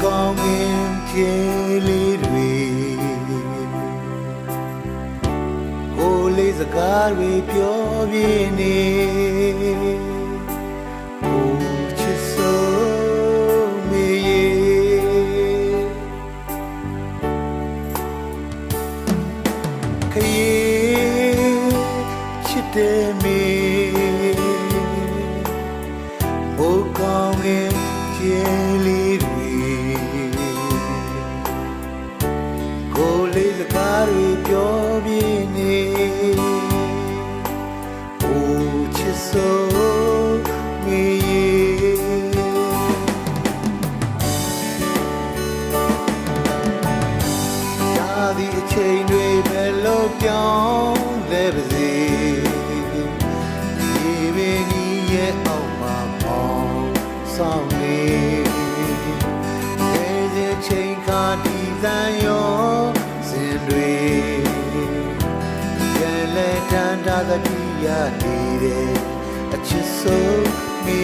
ကောင်းငင်ကျေလေးတွေကိုလေးစကားတွေပြောပြနေကိုချစ်စိုးမေခရီးချစ်တယ်မေကိုကောင်းငင်ကျေလေးလေးစကားတွေပြောပြနေအိုချစ်စိုးမေရာဒီအချိန်တွေပဲလို့ပြောင်းလဲပါစေဒီပင်ကြီးရဲ့အောက်မှာပေါင်းဆောင်နေဒီချိန်ခါဒီတန်ရောတွေကျန်လက်တန်တာကတိရနေတယ်အချစ်ဆုံးမေ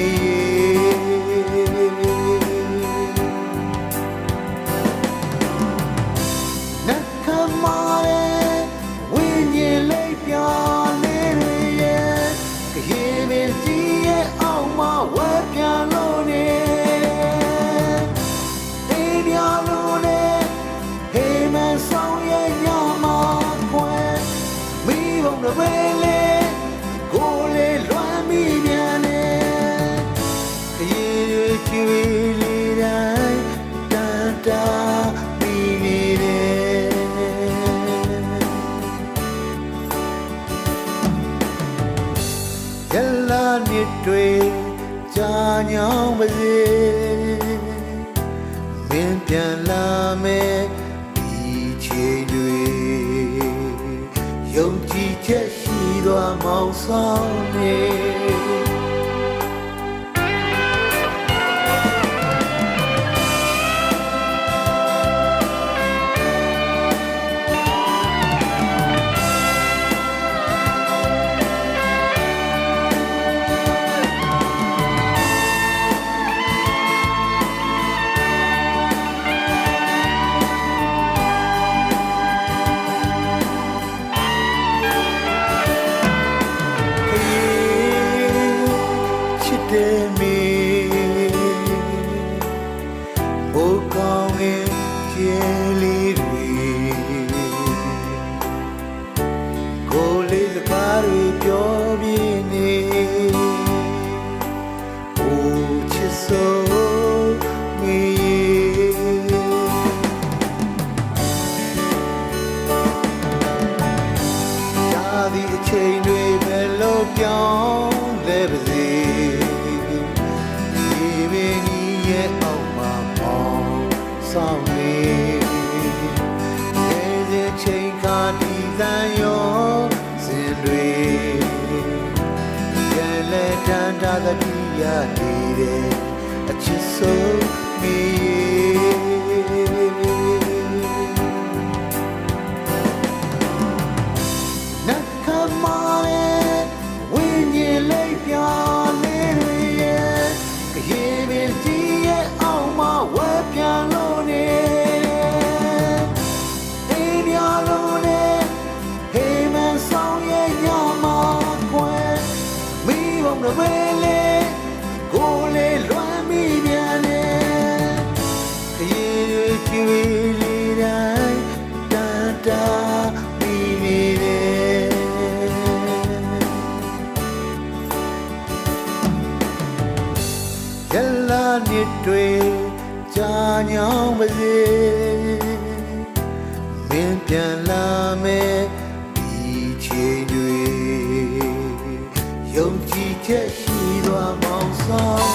နတ်ခမာရဲ့ဝိညာဉ်လေးပြောင်းလေးတွေရဲ့ခရီးမင်းကြီးရဲ့အောက်မှာဝဲပြန်လို့နေတေးပြလို့နေဟေးမဆောင်the way go le luan mi viene ye chi le dai ta ta mi ni de yalla ni twe ja nyong ba se min pian la me di chain tweယုံကြည်ချက်ရှိသောမောင်ဆောင်နေပြောပြနေအိုချစ်စိုးမေရာဒီအချိန်တွေပဲလို့ပြောင်းလဲပါစေဒီပင်ကြီးရဲ့အောက်မှာပေါင်းဆောင်နေဒီချိန်ခါဒီတန်ရောတွေကျန်လက်တန်တာကတိရနေတယ်အချစ်ဆုံးမေနတ်ခမာရဲ့ဝိညာဉ်လေးပြောင်းလေးတွေရဲ့ခရီးပင်ကြီးရဲ့အောက်မှာဝဲပြန်လို့နေတေးပြလို့နေဟေးမဆောင်the way go le luan mi viene ye chi le dai ta ta mi ni de yalla ni twe ja nyong ba se min pian la me di chain tweယုံကြည်ချက်ရှိသောမောင်ဆောင်